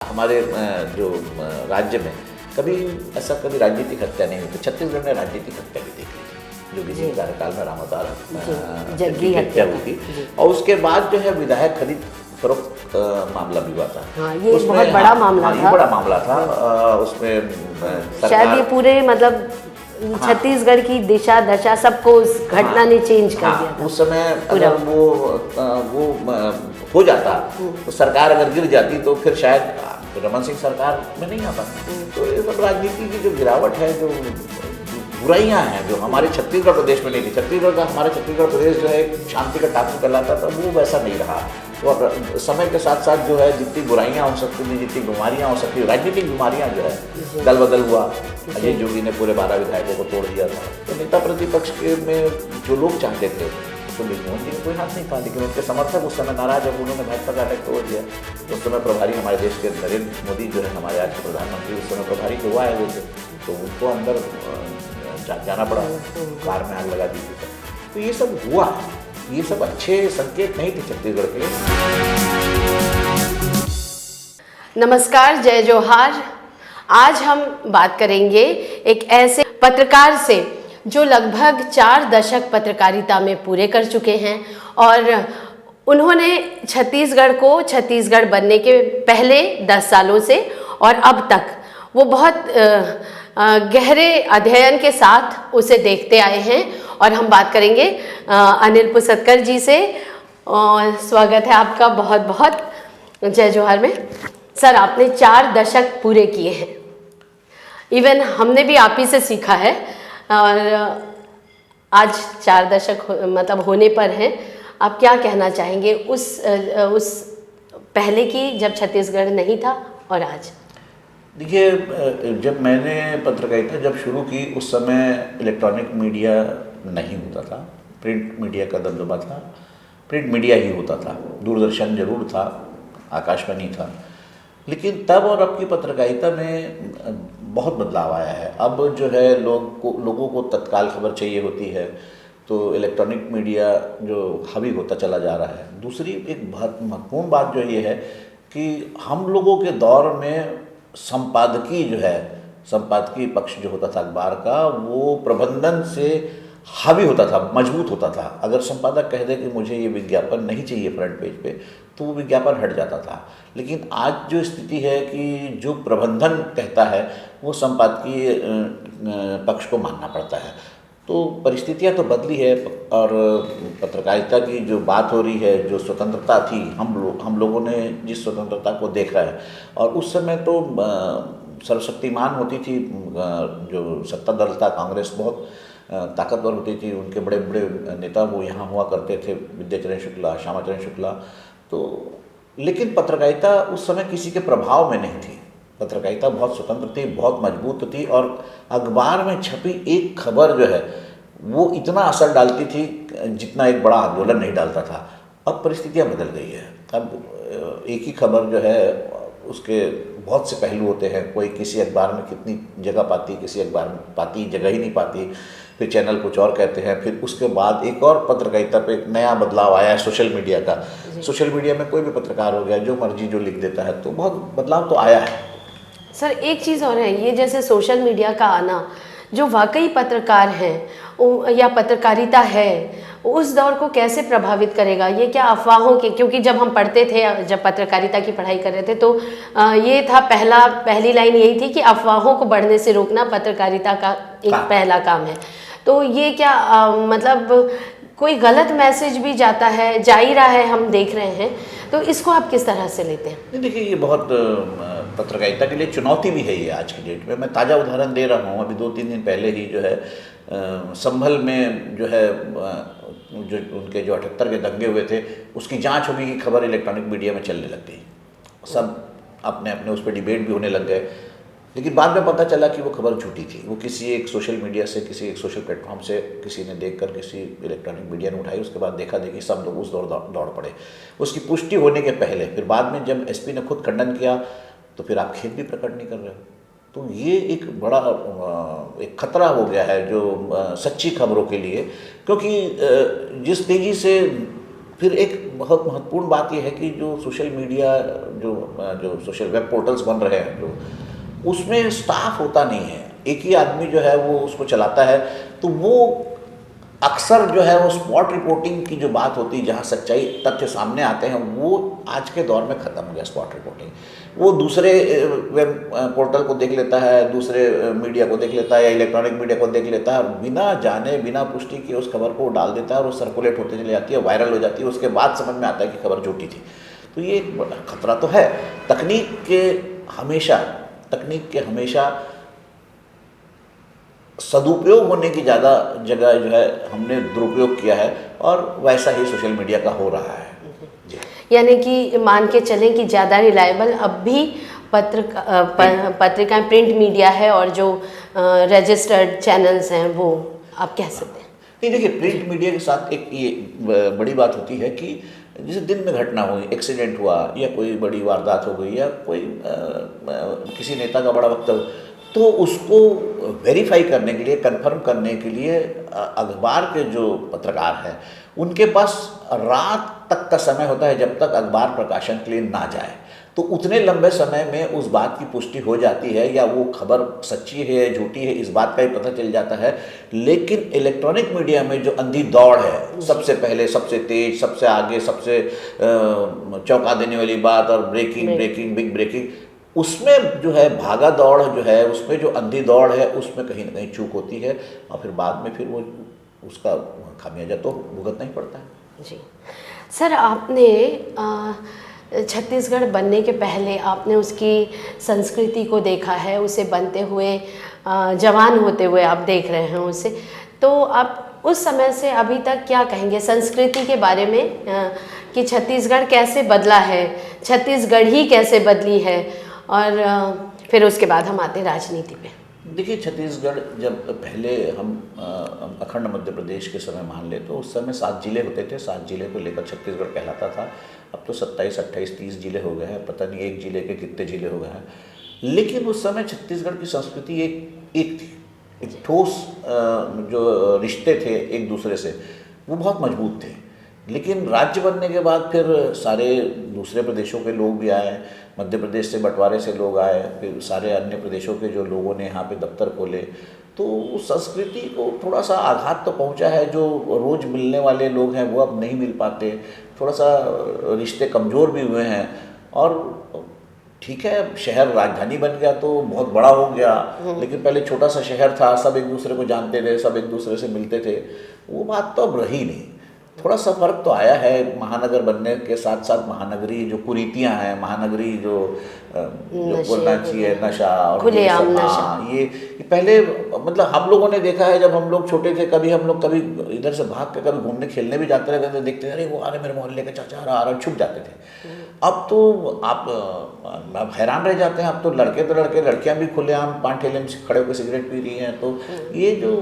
हमारे जो राज्य में कभी ऐसा कभी राजनीतिक हत्या नहीं हुई। छत्तीसगढ़ ने राजनीतिक हत्या भी देखी थी, जो किसी कार्यकाल में रामावतार जग्गी हत्या हुई थी, और उसके बाद जो है विधायक खरीद फरोख्त मामला भी हुआ था। हाँ, ये बहुत बड़ा मामला था। ये बड़ा मामला था। उसमें शायद ये पूरे मतलब छत्तीसगढ़ की दिशा दशा सबको उस घटना ने चेंज कर दिया था। उस समय अगर वो हो जाता तो सरकार अगर गिर जाती तो फिर शायद रमन सिंह सरकार में नहीं आता। तो ये सब राजनीति की जो गिरावट है, जो बुराइयां हैं जो हमारे छत्तीसगढ़ प्रदेश में नहीं थी। हमारे छत्तीसगढ़ प्रदेश जो है शांति का टापू कहलाता था, वो वैसा नहीं रहा। और समय के साथ साथ जो है जितनी बुराइयां हो सकती थी, जितनी बीमारियां हो सकती, राजनीतिक बीमारियां जो है दल बदल हुआ। अजय जोगी ने पूरे 12 विधायकों को तोड़ दिया था। तो नेता प्रतिपक्ष के में जो लोग चाहते थे तो मनमोहन जी का कोई हाथ नहीं था, लेकिन उनके समर्थक उस समय नाराज जब उन्होंने भाजपा का अटैक तोड़ दिया। उस समय प्रभारी हमारे देश के नरेंद्र मोदी जो है हमारे आज के प्रधानमंत्री, उस समय प्रभारी तो हुआ है वो थे, तो उनको अंदर जाना पड़ा, कार में आग लगा दी थी। तो ये सब हुआ, ये सब अच्छे संकेत नहीं थे छत्तीसगढ़ के लिए। नमस्कार, जय जोहार। आज हम बात करेंगे एक ऐसे पत्रकार से जो लगभग 4 दशक पत्रकारिता में पूरे कर चुके हैं, और उन्होंने छत्तीसगढ़ को छत्तीसगढ़ बनने के पहले 10 सालों से और अब तक वो बहुत गहरे अध्ययन के साथ उसे देखते आए हैं। और हम बात करेंगे अनिल पुसतकर जी से। स्वागत है आपका बहुत बहुत जय जोहार में। सर, आपने 4 दशक पूरे किए हैं, इवन हमने भी आप ही से सीखा है, और आज 4 दशक मतलब होने पर हैं। आप क्या कहना चाहेंगे उस पहले की, जब छत्तीसगढ़ नहीं था, और आज? देखिए, जब मैंने पत्रकारिता जब शुरू की उस समय इलेक्ट्रॉनिक मीडिया नहीं होता था, प्रिंट मीडिया का दबदबा था। प्रिंट मीडिया ही होता था, दूरदर्शन जरूर था, आकाशवाणी था, लेकिन तब और अब की पत्रकारिता में बहुत बदलाव आया है। अब जो है लोगों को तत्काल खबर चाहिए होती है, तो इलेक्ट्रॉनिक मीडिया जो हावी होता चला जा रहा है। दूसरी एक बहुत महत्वपूर्ण बात जो ये है कि हम लोगों के दौर में संपादकीय पक्ष जो होता था अखबार का, वो प्रबंधन से हावी होता था, मजबूत होता था। अगर संपादक कह दे कि मुझे ये विज्ञापन नहीं चाहिए फ्रंट पेज पे, तो वो विज्ञापन हट जाता था। लेकिन आज जो स्थिति है कि जो प्रबंधन कहता है वो संपादकीय पक्ष को मानना पड़ता है। तो परिस्थितियां तो बदली है, और पत्रकारिता की जो बात हो रही है, जो स्वतंत्रता थी, हम लोगों ने जिस स्वतंत्रता को देखा है, और उस समय तो सर्वशक्तिमान होती थी जो सत्ता दल था, कांग्रेस बहुत ताकतवर होती थी, उनके बड़े बड़े नेता वो यहाँ हुआ करते थे, विद्याचरण शुक्ला, श्यामाचरण शुक्ला। तो लेकिन पत्रकारिता उस समय किसी के प्रभाव में नहीं थी। पत्रकारिता बहुत स्वतंत्र थी, बहुत मजबूत थी, और अखबार में छपी एक खबर जो है वो इतना असर डालती थी जितना एक बड़ा आंदोलन नहीं डालता था। अब परिस्थितियाँ बदल गई है। अब एक ही खबर जो है उसके बहुत से पहलू होते हैं। कोई किसी अखबार में कितनी जगह पाती, किसी अखबार में पाती, जगह ही नहीं पाती, फिर चैनल कुछ और कहते हैं। फिर उसके बाद एक और पत्रकारिता पे एक नया बदलाव आया है सोशल मीडिया का। सोशल मीडिया में कोई भी पत्रकार हो गया, जो मर्जी जो लिख देता है, तो बहुत बदलाव तो आया है। सर, एक चीज़ और है, ये जैसे सोशल मीडिया का आना, जो वाकई पत्रकार हैं या पत्रकारिता है, उस दौर को कैसे प्रभावित करेगा? ये क्या अफवाहों के, क्योंकि जब हम पढ़ते थे, जब पत्रकारिता की पढ़ाई कर रहे थे, तो ये था पहली लाइन यही थी कि अफवाहों को बढ़ने से रोकना पत्रकारिता का एक पहला काम है। तो ये क्या मतलब कोई गलत मैसेज भी जा ही रहा है, हम देख रहे हैं, तो इसको आप किस तरह से लेते हैं? नहीं, देखिए, ये बहुत पत्रकारिता के लिए चुनौती भी है ये आज की डेट में। मैं ताज़ा उदाहरण दे रहा हूँ। अभी 2-3 दिन पहले ही जो है संभल में जो है जो उनके जो 78 के दंगे हुए थे, उसकी जांच होगी की खबर इलेक्ट्रॉनिक मीडिया में चलने लग गई। सब अपने अपने उस पर डिबेट भी होने लग गए, लेकिन बाद में पता चला कि वो खबर झूठी थी। वो किसी एक सोशल मीडिया से, किसी एक सोशल प्लेटफॉर्म से किसी ने देखकर किसी इलेक्ट्रॉनिक मीडिया ने उठाई। उसके बाद देखा देखी सब लोग उस दौड़ पड़े उसकी पुष्टि होने के पहले। फिर बाद में जब एसपी ने खुद खंडन किया, तो फिर आप खेद भी प्रकट नहीं कर रहे हो। तो ये एक बड़ा एक खतरा हो गया है जो सच्ची खबरों के लिए, क्योंकि जिस तेज़ी से फिर एक बहुत महत्वपूर्ण बात यह है कि जो सोशल मीडिया, जो जो सोशल वेब पोर्टल्स बन रहे हैं, जो उसमें स्टाफ होता नहीं है, एक ही आदमी जो है वो उसको चलाता है। तो वो अक्सर जो है वो स्पॉट रिपोर्टिंग की जो बात होती है, जहाँ सच्चाई तथ्य सामने आते हैं, वो आज के दौर में ख़त्म हो गया स्पॉट रिपोर्टिंग। वो दूसरे वेब पोर्टल को देख लेता है, दूसरे मीडिया को देख लेता है या इलेक्ट्रॉनिक मीडिया को देख लेता है, और बिना जाने बिना पुष्टि के उस खबर को डाल देता है और वो सर्कुलेट होते चली जाती है, वायरल हो जाती है। उसके बाद समझ में आता है कि खबर झूठी थी। तो ये एक बड़ा खतरा तो है। तकनीक के हमेशा सदुपयोग होने की ज़्यादा जगह जो है हमने दुरुपयोग किया है, और वैसा ही सोशल मीडिया का हो रहा है। जी। यानी कि मान के चलें कि ज़्यादा रिलायबल अब भी पत्रिकाएं, प्रिंट मीडिया है, और जो रजिस्टर्ड चैनल्स हैं वो आप कह सकते हैं। नहीं, देखिए, प्रिंट मीडिया के साथ एक ये बड़ी बात होती है कि जैसे दिन में घटना हुई, एक्सीडेंट हुआ या कोई बड़ी वारदात हो गई या कोई किसी नेता का बड़ा वक्तव्य, तो उसको वेरीफाई करने के लिए, कंफर्म करने के लिए अखबार के जो पत्रकार हैं उनके पास रात तक का समय होता है, जब तक अखबार प्रकाशन के लिए ना जाए। तो उतने लंबे समय में उस बात की पुष्टि हो जाती है, या वो खबर सच्ची है या झूठी है, इस बात का ही पता चल जाता है। लेकिन इलेक्ट्रॉनिक मीडिया में जो अंधी दौड़ है, सबसे पहले, सबसे तेज, सबसे आगे, सबसे चौंका देने वाली बात, और ब्रेकिंग, बिग ब्रेकिंग, उसमें जो है भागा दौड़ जो है, उसमें जो अंधी दौड़ है, उसमें कहीं ना कहीं चूक होती है, और फिर बाद में फिर वो उसका खामियाजा तो भुगतना ही पड़ता है। जी सर, आपने छत्तीसगढ़ बनने के पहले आपने उसकी संस्कृति को देखा है, उसे बनते हुए, जवान होते हुए आप देख रहे हैं उसे, तो आप उस समय से अभी तक क्या कहेंगे संस्कृति के बारे में, कि छत्तीसगढ़ कैसे बदला है, छत्तीसगढ़ ही कैसे बदली है, और फिर उसके बाद हम आते हैं राजनीति पे। देखिए, छत्तीसगढ़ जब पहले हम अखंड मध्य प्रदेश के समय मान ले, तो उस समय 7 जिले होते थे, 7 जिले को लेकर छत्तीसगढ़ कहलाता था। अब तो 27, 28, 30 जिले हो गए हैं, पता नहीं एक जिले के कितने जिले हो गए हैं। लेकिन उस समय छत्तीसगढ़ की संस्कृति एक थी, एक ठोस जो रिश्ते थे एक दूसरे से, वो बहुत मजबूत थे। लेकिन राज्य बनने के बाद फिर सारे दूसरे प्रदेशों के लोग भी आए, मध्य प्रदेश से बंटवारे से लोग आए, फिर सारे अन्य प्रदेशों के जो लोगों ने यहाँ पे दफ्तर खोले, तो उस संस्कृति को थोड़ा सा आघात तो पहुँचा है। जो रोज़ मिलने वाले लोग हैं वो अब नहीं मिल पाते, थोड़ा सा रिश्ते कमज़ोर भी हुए हैं। और ठीक है, शहर राजधानी बन गया तो बहुत बड़ा हो गया, लेकिन पहले छोटा सा शहर था, सब एक दूसरे को जानते थे, सब एक दूसरे से मिलते थे, वो बात तो अब रही नहीं। थोड़ा सा फर्क तो आया है। महानगर बनने के साथ साथ महानगरी जो कुरीतियाँ हैं, महानगरी जो बोलना चाहिए, नशा और खुलेआम नशा, ये पहले मतलब हम लोगों ने देखा है, जब हम लोग छोटे थे, कभी हम लोग कभी इधर से भाग के कभी घूमने खेलने भी जाते रहते थे, देखते थे अरे वो आ रहे मेरे मोहल्ले के चाचा आ रहे, छुप जाते थे। अब तो आप हैरान रह जाते हैं। अब तो लड़के लड़कियां भी खुलेआम पान ठेले में खड़े होकर सिगरेट पी रही हैं। तो ये जो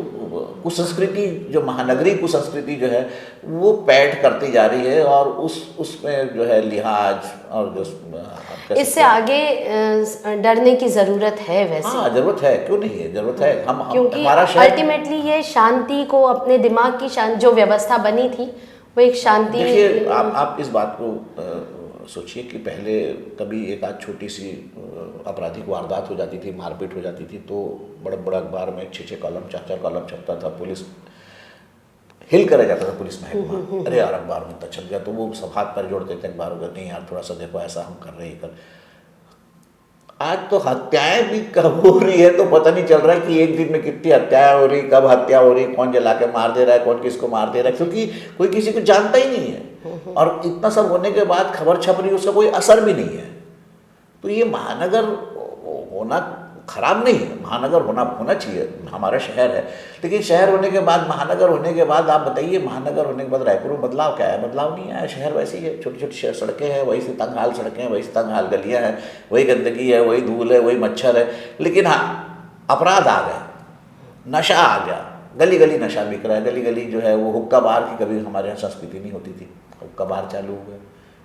कुसंस्कृति, जो महानगरी कुसंस्कृति जो है, वो पैठ करती जा रही है, और उसमें जो है लिहाज और जो इससे आगे डरने की ज़रूरत है। वैसे हाँ, ज़रूरत है, क्यों नहीं है, ज़रूरत है। क्योंकि हमारा शहर अल्टीमेटली ये शांति को, अपने दिमाग की शांति, जो व्यवस्था बनी थी वो एक शांति। देखिए, आप इस बात को सोचिए कि पहले कभी एक आध छोटी सी आपराधिक वारदात हो जाती थी, मारपीट हो जाती थी, तो बड़ा बड़ा अखबार में 6 कॉलम 4 कॉलम छपता था, पुलिस हिल करा जाता था, पुलिस महकमा, अरे यार अखबार में तो छप गया, तो वो सब हाथ पैर जोड़ते थे अखबारों का, नहीं यार थोड़ा सा देखो ऐसा हम कर रहे हैं। आज तो हत्याएं भी कब हो रही है तो पता नहीं चल रहा है कि एक दिन में कितनी हत्याएं हो रही, कब हत्या हो रही, कौन जला के मार दे रहा है, कौन किसको मार दे रहा है, क्योंकि कोई किसी को जानता ही नहीं है। और इतना सब होने के बाद खबर छप रही है, उसका कोई असर भी नहीं है। तो ये महानगर होना खराब नहीं है, महानगर होना चाहिए, हमारा शहर है। लेकिन शहर होने के बाद, महानगर होने के बाद, आप बताइए महानगर होने के बाद रायपुर में बदलाव क्या है? बदलाव नहीं आया, शहर वैसे ही है, छोटी छोटी सड़कें हैं, वही से तंग हाल सड़कें हैं, वही से तंग हाल गलियाँ हैं, वही गंदगी है, वही धूल है, वही मच्छर है। लेकिन हाँ, अपराध आ गया, नशा आ गया, गली गली नशा बिक रहा है, गली गली जो है वो हुक्का बार की कभी हमारे यहाँ संस्कृति नहीं होती थी, हुक्का बार चालू हो गया,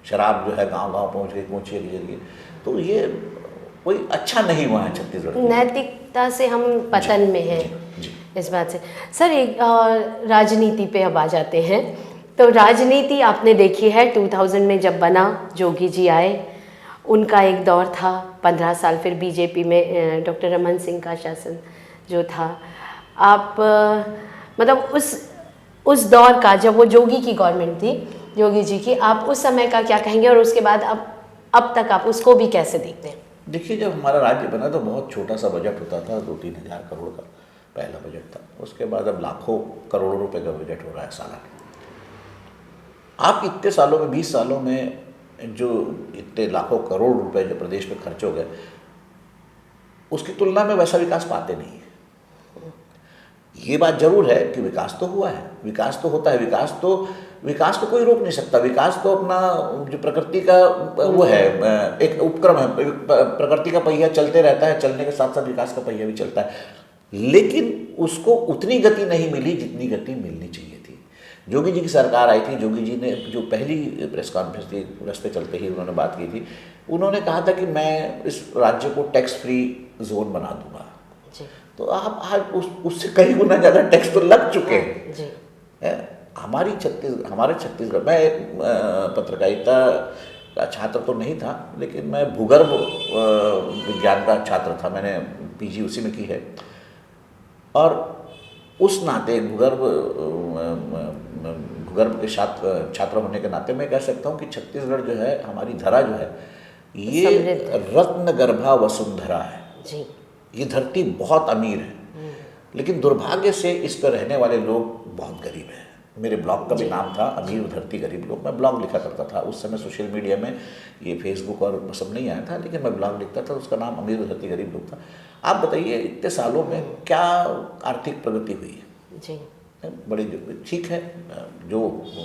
शराब जो है गाँव गाँव पहुँच गई, पहुँचे के जरिए। तो ये कोई अच्छा नहीं हुआ है छत्तीसगढ़। नैतिकता से हम पतन में हैं इस बात से। सर, एक राजनीति पे अब आ जाते हैं तो राजनीति आपने देखी है, 2000 में जब बना, जोगी जी आए, उनका एक दौर था 15 साल, फिर बीजेपी में डॉक्टर रमन सिंह का शासन जो था। आप मतलब उस दौर का, जब वो जोगी की गवर्नमेंट थी, जोगी जी की, आप उस समय का क्या कहेंगे, और उसके बाद अब तक आप उसको भी कैसे देखते हैं? देखिए, जब हमारा राज्य बना तो बहुत छोटा सा बजट होता था, 2-3 हज़ार करोड़ का पहला बजट था। उसके बाद अब लाखों करोड़ों रुपए का बजट हो रहा है सालाना। आप इतने सालों में, 20 सालों में जो इतने लाखों करोड़ रुपए जो प्रदेश में खर्च हो गए, उसकी तुलना में वैसा विकास पाते नहीं है। ये बात जरूर है कि विकास तो हुआ है, विकास तो होता है, विकास तो कोई रोक नहीं सकता। विकास तो अपना जो प्रकृति का वो है, एक उपक्रम है, प्रकृति का पहिया चलते रहता है, चलने के साथ साथ विकास का पहिया भी चलता है। लेकिन उसको उतनी गति नहीं मिली जितनी गति मिलनी चाहिए थी। जोगी जी की सरकार आई थी, जोगी जी ने जो पहली प्रेस कॉन्फ्रेंस थी, रास्ते चलते ही उन्होंने बात की थी। उन्होंने कहा था कि मैं इस राज्य को टैक्स फ्री जोन बना दूंगा। तो आप आज उससे कई गुना ज़्यादा टैक्स तो लग चुके हैं। हमारे छत्तीसगढ़, मैं एक पत्रकारिता का छात्र तो नहीं था, लेकिन मैं भूगर्भ विज्ञान का छात्र था। मैंने पीजी उसी में की है, और उस नाते भूगर्भ के छात्र होने के नाते मैं कह सकता हूँ कि छत्तीसगढ़ जो है, हमारी धरा जो है, ये रत्न गर्भा वसुंधरा है जी। ये धरती बहुत अमीर है, लेकिन दुर्भाग्य से इस पर रहने वाले लोग बहुत गरीब हैं। मेरे ब्लॉग का भी नाम था अमीर धरती गरीब लोग। मैं ब्लॉग लिखा करता था उस समय, सोशल मीडिया में ये फेसबुक और सब नहीं आया था, लेकिन मैं ब्लॉग लिखता था, उसका नाम अमीर धरती गरीब लोग था। आप बताइए, इतने सालों में क्या आर्थिक प्रगति हुई है जी? बड़ी ठीक है, जो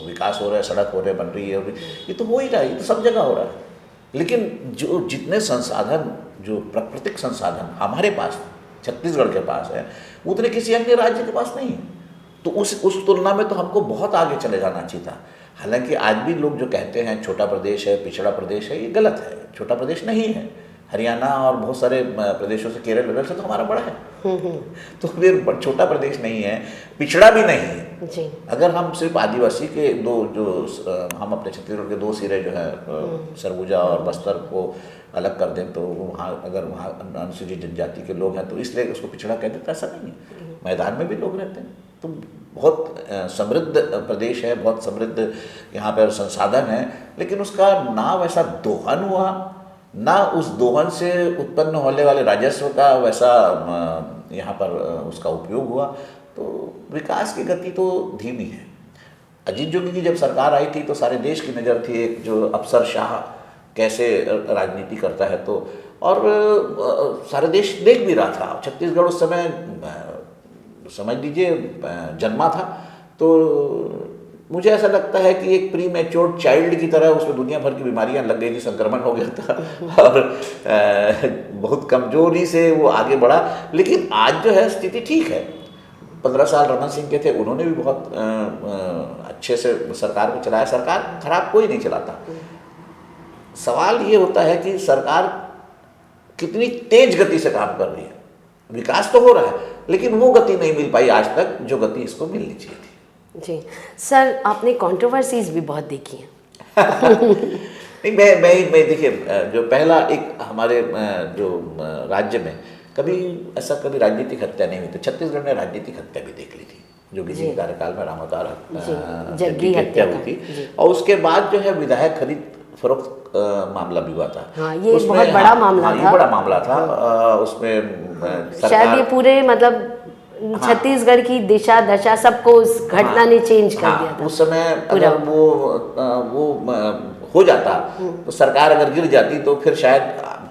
विकास हो रहा है, सड़क हो रहे, बन रही है, ये तो हो ही रहा है, ये तो सब जगह हो रहा है। लेकिन जो जितने संसाधन, जो प्राकृतिक संसाधन हमारे पास छत्तीसगढ़ के पास है, उतने किसी अन्य राज्य के पास नहीं है। तो उस तुलना में तो हमको बहुत आगे चले जाना चाहिए था। हालांकि आज भी लोग जो कहते हैं छोटा प्रदेश है, पिछड़ा प्रदेश है, ये गलत है। छोटा प्रदेश नहीं है। हरियाणा और बहुत सारे प्रदेशों से, केरल वगैरह से तो हमारा बड़ा है। तो फिर छोटा प्रदेश नहीं है, पिछड़ा भी नहीं है जी। अगर हम सिर्फ आदिवासी के हम अपने छत्तीसगढ़ के 2 सिरे जो है, सरगुजा और बस्तर को अलग कर दें, तो अगर वहाँ अनुसूचित जनजाति के लोग हैं तो इसलिए उसको पिछड़ा कह देते, ऐसा नहीं है। मैदान में भी लोग रहते हैं। तो बहुत समृद्ध प्रदेश है, बहुत समृद्ध यहाँ पर संसाधन है, लेकिन उसका ना वैसा दोहन हुआ, ना उस दोहन से उत्पन्न होने वाले राजस्व का वैसा यहाँ पर उसका उपयोग हुआ। तो विकास की गति तो धीमी है। अजीत जोगी की जब सरकार आई थी तो सारे देश की नज़र थी, एक जो अफसर शाह कैसे राजनीति करता है, तो और सारे देश देख भी रहा था। छत्तीसगढ़ उस समय समझ लीजिए जन्मा था, तो मुझे ऐसा लगता है कि एक प्री मैच्योर्ड चाइल्ड की तरह उसमें दुनिया भर की बीमारियां लग गई थी, संक्रमण हो गया था और बहुत कमजोरी से वो आगे बढ़ा। लेकिन आज जो है स्थिति ठीक है। 15 साल रमन सिंह के थे, उन्होंने भी बहुत अच्छे से सरकार को चलाया। सरकार खराब कोई नहीं चलाता। सवाल ये होता है कि सरकार कितनी तेज गति से काम कर रही है। विकास तो हो रहा है, लेकिन वो गति नहीं मिल पाई आज तक जो गति इसको मिलनी चाहिए थी जी। सर, आपने कंट्रोवर्सीज भी बहुत देखी हैं। नहीं, मैं देखिए, जो पहला एक हमारे जो राज्य में कभी राजनीतिक हत्या नहीं हुई थी। छत्तीसगढ़ ने राजनीतिक हत्या भी देख ली थी, जोगी जी के कार्यकाल में रामावतार जग्गी की हत्या हुई थी, और उसके बाद जो है विधायक खरीद फरोख्त मामला भी हुआ था। हाँ, ये बहुत बड़ा मामला था। ये बड़ा मामला था। उसमें शायद ये पूरे मतलब छत्तीसगढ़ की दिशा दशा सबको उस घटना ने चेंज कर दिया था। उस समय अगर वो हो जाता तो सरकार अगर गिर जाती तो फिर शायद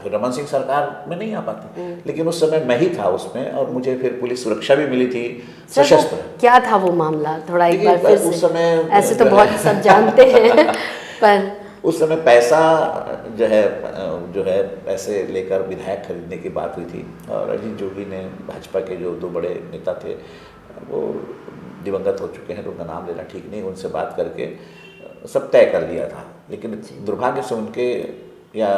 रमन सिंह सरकार में नहीं आ पाती। लेकिन उस समय मैं ही था उसमें, और मुझे फिर पुलिस सुरक्षा भी मिली थी सशस्त्र। क्या था वो मामला, थोड़ा एक बार फिर उस समय ऐसे तो बहुत सब जानते हैं पर उस समय पैसा जो है पैसे लेकर विधायक खरीदने की बात हुई थी, और अजीत जोगी ने, भाजपा के जो 2 बड़े नेता थे, वो दिवंगत हो चुके हैं तो उनका नाम लेना ठीक नहीं, उनसे बात करके सब तय कर लिया था। लेकिन दुर्भाग्य से उनके या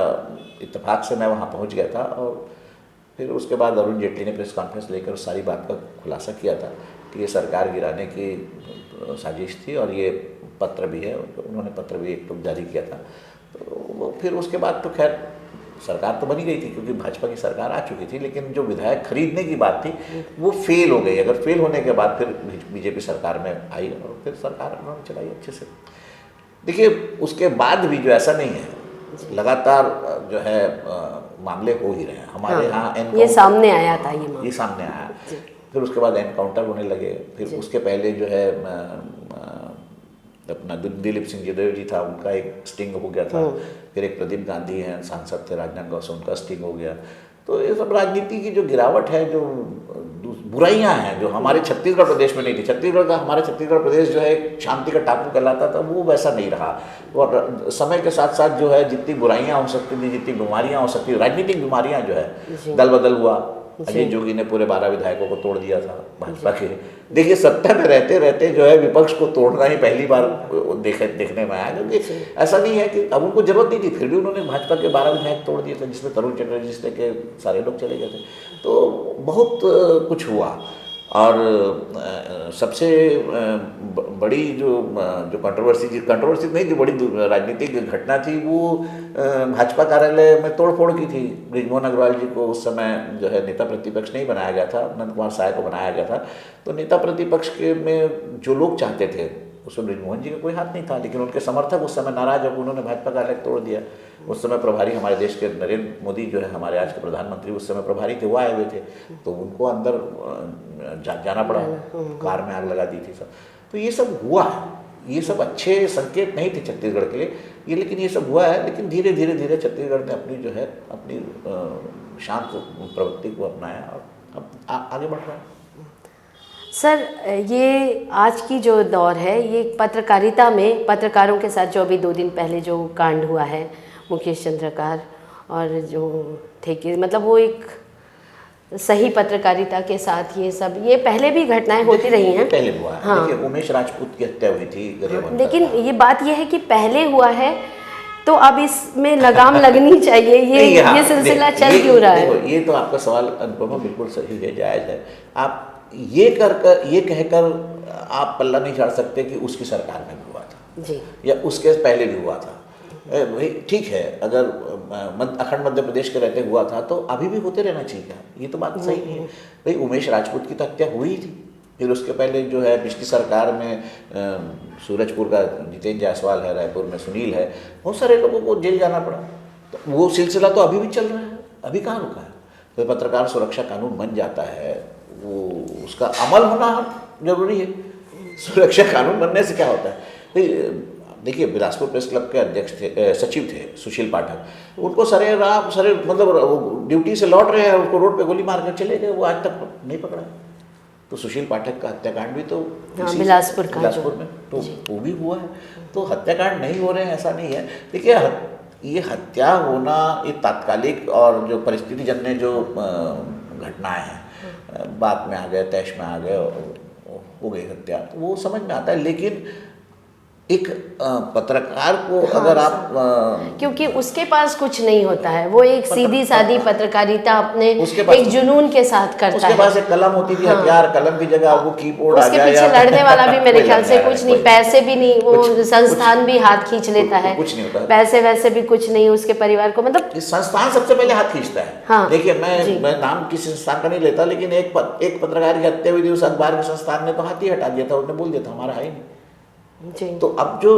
इत्तेफाक से मैं वहाँ पहुँच गया था, और फिर उसके बाद अरुण जेटली ने प्रेस कॉन्फ्रेंस लेकर उस सारी बात का खुलासा किया था कि ये सरकार गिराने की साजिश थी और ये पत्र भी है, उन्होंने पत्र भी एक तो जारी किया था। तो फिर उसके बाद तो खैर सरकार तो बनी गई थी क्योंकि भाजपा की सरकार आ चुकी थी, लेकिन जो विधायक खरीदने की बात थी वो फेल हो गई। अगर फेल होने के बाद फिर बीजेपी सरकार में आई और फिर सरकार उन्होंने चलाई अच्छे से। देखिए उसके बाद भी जो ऐसा नहीं है, लगातार जो है मामले हो ही रहे हैं हमारे यहाँ। ये सामने आया था, ये सामने आया, फिर उसके बाद एनकाउंटर होने लगे, फिर उसके पहले जो है अपना दिलीप सिंह जयदेव जी था, उनका एक स्टिंग हो गया था। फिर एक प्रदीप गांधी हैं, सांसद थे राजनांदगांव से, उनका स्टिंग हो गया। तो ये सब राजनीति की जो गिरावट है, जो बुराइयां हैं जो हमारे छत्तीसगढ़ प्रदेश में नहीं थी। हमारे छत्तीसगढ़ प्रदेश जो है शांति का टापू कहलाता था, वो वैसा नहीं रहा। और समय के साथ साथ जो है जितनी बुराइयां हो सकती थी, जितनी बीमारियां हो सकती थी, राजनीतिक बीमारियां जो है, दल बदल हुआ। अजय जोगी ने पूरे 12 विधायकों को तोड़ दिया था भाजपा के। देखिए सत्ता में रहते रहते जो है विपक्ष को तोड़ना ही पहली बार देखने में आया, क्योंकि ऐसा नहीं है कि अब उनको जरूरत नहीं थी, फिर भी उन्होंने भाजपा के 12 विधायक तोड़ दिए थे, जिसमें तरुण चटर्जी से के सारे लोग चले गए थे। तो बहुत कुछ हुआ। और सबसे बड़ी जो कंट्रोवर्सी नहीं, जो बड़ी राजनीतिक घटना थी वो भाजपा कार्यालय में तोड़फोड़ की थी। बृजमोहन अग्रवाल जी को उस समय जो है नेता प्रतिपक्ष नहीं बनाया गया था, नंद कुमार साय को बनाया गया था। तो नेता प्रतिपक्ष के में जो लोग चाहते थे उसमें बृजमोहन जी का कोई हाथ नहीं था, लेकिन उनके समर्थक उस समय नाराज होकर उन्होंने भाजपा कार्यालय तोड़ दिया। उस समय प्रभारी हमारे देश के नरेंद्र मोदी जो है, हमारे आज के प्रधानमंत्री, उस समय प्रभारी थे, वो आए हुए थे, तो उनको अंदर जाना पड़ा, कार में आग लगा दी थी सब। तो ये सब हुआ है, ये सब अच्छे संकेत नहीं थे छत्तीसगढ़ के लिए ये, लेकिन ये सब हुआ है। लेकिन धीरे धीरे छत्तीसगढ़ ने अपनी जो है अपनी शांत प्रवृत्ति को अपनाया और अब आगे बढ़ रहा है। सर, ये आज की जो दौर है, ये पत्रकारिता में पत्रकारों के साथ जो अभी 2 दिन पहले जो कांड हुआ है मुकेश चंद्रकार और जो ठेके, मतलब वो एक सही पत्रकारिता के साथ ये पहले भी घटनाएं होती रही हैं, पहले हुआ है। हाँ। देखिए उमेश राजपूत की हत्या हुई थी गरियाबंद, लेकिन ये बात ये है कि पहले हुआ है तो अब इसमें लगाम लगनी चाहिए। ये सिलसिला चल क्यों रहा है? ये तो आपका सवाल अनुपमा बिल्कुल सही है, जायज़ है। आप ये कहकर आप पल्ला नहीं झाड़ सकते कि उसकी सरकार में भी हुआ था जी, या उसके पहले भी हुआ था। भाई ठीक है, अगर अखंड मध्य प्रदेश के रहते हुआ था तो अभी भी होते रहना चाहिए, ये तो बात सही नहीं है। भाई उमेश राजपूत की तो हत्या हुई थी, फिर उसके पहले जो है पिछली सरकार में सूरजपुर का जितेंद्र जायसवाल है, रायपुर में सुनील है, बहुत सारे लोगों को जेल जाना पड़ा। तो वो सिलसिला तो अभी भी चल रहा है, अभी कहाँ रुका है। तो पत्रकार सुरक्षा कानून बन जाता है, वो उसका अमल होना जरूरी है। सुरक्षा कानून बनने से क्या होता है? देखिए बिलासपुर प्रेस क्लब के अध्यक्ष थे, सचिव थे सुशील पाठक, उनको सरे मतलब ड्यूटी से लौट रहे हैं, उनको रोड पे गोली मार कर चले गए, वो आज तक नहीं पकड़ा। तो सुशील पाठक का हत्याकांड भी तो बिलासपुर में तो वो भी हुआ है। तो हत्याकांड नहीं हो रहे हैं ऐसा नहीं है। देखिए ये हत्या होना, ये तात्कालिक और जो परिस्थिति जन्य जो घटनाएं हैं, बात में आ गए, तैश में आ गए, हो गई हत्या, तो वो समझ में आता है। लेकिन एक पत्रकार को अगर आप क्योंकि उसके पास कुछ नहीं होता है, वो एक सीधी सादी पत्रकारिता अपने एक जुनून के साथ करता है। उसके पास एक कलम होती थी, हथियार, कलम की जगह वो कीबोर्ड आ गया, उसके पीछे लड़ने वाला भी मेरे ख्याल से कुछ नहीं, पैसे भी नहीं, वो संस्थान भी हाथ खींच लेता है, कुछ नहीं होता, पैसे वैसे भी कुछ नहीं उसके परिवार को, मतलब संस्थान सबसे पहले हाथ खींचता है। हाँ, देखिए मैं नाम किसी संस्थान का नहीं लेता, लेकिन एक पत्रकार की हत्या हुई थी, उस अखबार के संस्थान ने तो हाथ ही हटा दिया था, उसने बोल दिया था हमारा है ही नहीं। तो अब जो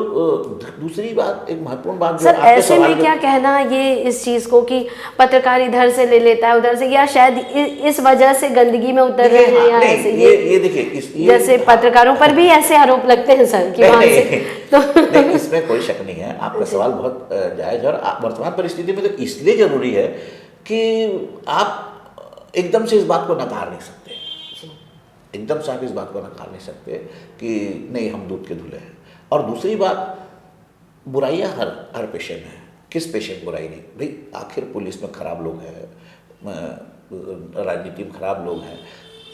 दूसरी बात, एक महत्वपूर्ण बात सर, ऐसे में क्या कहना ये इस चीज को कि पत्रकार इधर से ले लेता है उधर से, या शायद इस वजह से गंदगी में उतर रहे हैं, या ऐसे ये देखिए जैसे पत्रकारों पर भी ऐसे आरोप लगते हैं सर कि वहां से तो इसमें कोई शक नहीं है, आपका सवाल बहुत जायज है। और वर्तमान परिस्थिति में तो इसलिए जरूरी है कि आप एकदम से इस बात को नकार नहीं सकते, एकदम से आप इस बात को नकार नहीं सकते कि नहीं हम दूध के धुले हैं। और दूसरी बात, बुराइयां हर पेशे में है, किस पेशे में बुराई नहीं। भाई आखिर पुलिस में खराब लोग हैं, राजनीति में खराब लोग हैं,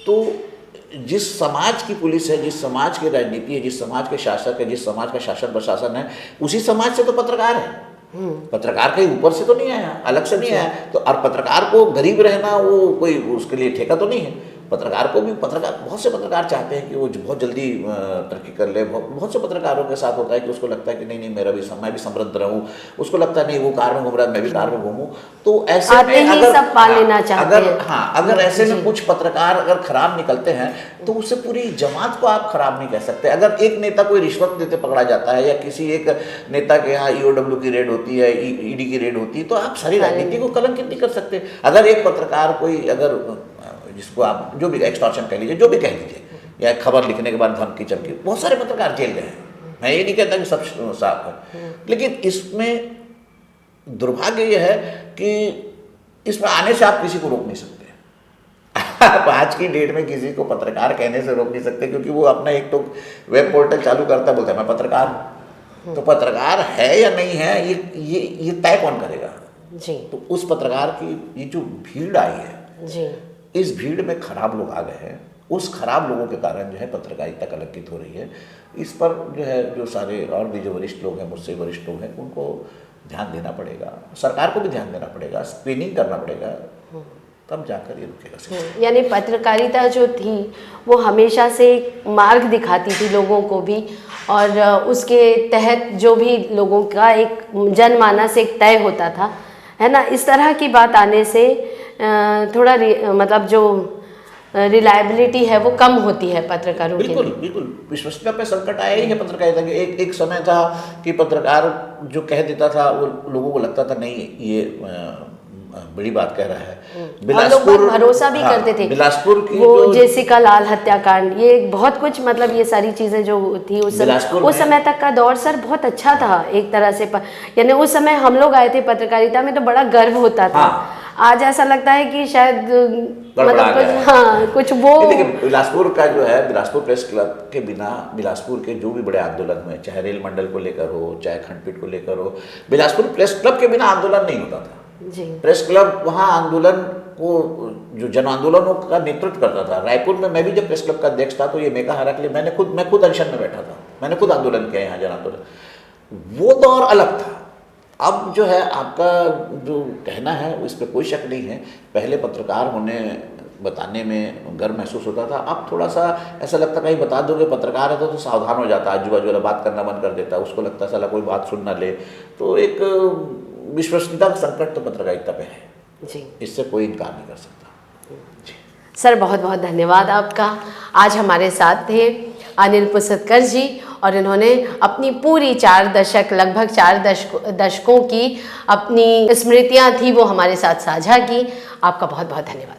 तो जिस समाज की पुलिस है, जिस समाज की राजनीति है, जिस समाज के शासक है, जिस समाज का शासन प्रशासन है, उसी समाज से तो पत्रकार है। पत्रकार कहीं ऊपर से तो नहीं आया, अलग से नहीं आया। तो और पत्रकार को गरीब रहना वो कोई उसके लिए ठेका तो नहीं है। पत्रकार को भी बहुत से पत्रकार चाहते हैं कि वो बहुत जल्दी तरक्की कर ले। बहुत से पत्रकारों के साथ होता है कि उसको लगता है कि नहीं मैं भी समृद्ध रहूं। उसको लगता है नहीं वो कार में घूम रहा है, मैं भी कार में घूमूं। तो ऐसे में अगर सब पा लेना चाहते हैं। अगर ऐसे में कुछ पत्रकार अगर खराब निकलते हैं तो उससे पूरी जमात को आप खराब नहीं कह सकते। अगर एक नेता कोई रिश्वत देते पकड़ा जाता है या किसी एक नेता के यहाँ EOW की रेड होती है, ED की रेड होती है, तो आप सारी राजनीति को कलंकित नहीं कर सकते। अगर एक पत्रकार कोई अगर जिसको आप जो भी एक्सटॉर्शन कह लीजिए, जो भी कह लीजिए, या खबर लिखने के बाद धमकी चमकी, बहुत सारे पत्रकार जेल गए हैं। मैं ये नहीं कहता कि सब साफ है, लेकिन इसमें दुर्भाग्य यह है कि इसमें आने से आप किसी को रोक नहीं सकते। आप आज की डेट में किसी को पत्रकार कहने से रोक नहीं सकते, क्योंकि वो अपना एक तो वेब पोर्टल चालू करता है, बोलता है मैं पत्रकार हूँ। तो पत्रकार है या नहीं है ये तय कौन करेगा जी। तो उस पत्रकार की ये जो भीड़ आई है जी, इस भीड़ में खराब लोग आ गए हैं। उस खराब लोगों के कारण जो है पत्रकारिता कलंकित हो रही है। इस पर जो है जो सारे और भी जो वरिष्ठ लोग हैं, मुझसे वरिष्ठ लोग हैं, उनको ध्यान देना पड़ेगा। सरकार को भी ध्यान देना पड़ेगा, स्क्रीनिंग करना पड़ेगा, तब जाकर ये रुकेगा। यानी पत्रकारिता जो थी वो हमेशा से एक मार्ग दिखाती थी लोगों को भी, और उसके तहत जो भी लोगों का एक जनमानस एक तय होता था, है ना। इस तरह की बात आने से थोड़ा मतलब जो रिलायबिलिटी है वो कम होती है पत्रकारों के लिए। बिल्कुल विश्वसनीयता पे संकट आया ही है पत्रकारिता के। एक समय था कि पत्रकार जो कह देता था वो लोगों को लगता था नहीं ये बड़ी बात कह रहा है। बिलासपुर लोग भरोसा भी करते थे। बिलासपुर की वो जेसिका लाल हत्याकांड, ये बहुत कुछ मतलब ये सारी चीजें जो थी उस समय तक का दौर सर बहुत अच्छा था एक तरह से। यानी उस समय हम लोग आए थे पत्रकारिता में तो बड़ा गर्व होता था। आज ऐसा लगता है कि शायद मतलब कुछ वो बिलासपुर का जो है, बिलासपुर प्रेस क्लब के बिना बिलासपुर के जो भी बड़े आंदोलन हुए, चाहे रेल मंडल को लेकर हो, चाहे खंडपीठ को लेकर हो, बिलासपुर प्रेस क्लब के बिना आंदोलन नहीं होता था जी। प्रेस क्लब वहाँ आंदोलन को जो जन आंदोलनों का नेतृत्व करता था। रायपुर में मैं भी जब प्रेस क्लब का अध्यक्ष था तो ये मेघा हराकले मैं खुद अनशन में बैठा था, मैंने खुद आंदोलन किया यहाँ जन आंदोलन। वो दौर अलग था। अब जो है आपका जो कहना है इस पर कोई शक नहीं है, पहले पत्रकार होने बताने में गर्व महसूस होता था। अब थोड़ा सा ऐसा लगता कहीं बता दोगे पत्रकार है तो सावधान हो जाता, आजू बाजू वाला बात करना बंद कर देता, उसको लगता साला कोई बात सुन ना ले। तो एक विश्वसनीयता का संकट तो पत्रकारिता पे है जी, इससे कोई इनकार नहीं कर सकता जी। सर बहुत बहुत धन्यवाद आपका। आज हमारे साथ थे अनिल पुसतकर जी और इन्होंने अपनी पूरी लगभग 4 दशकों की अपनी स्मृतियां थी वो हमारे साथ साझा की। आपका बहुत बहुत धन्यवाद।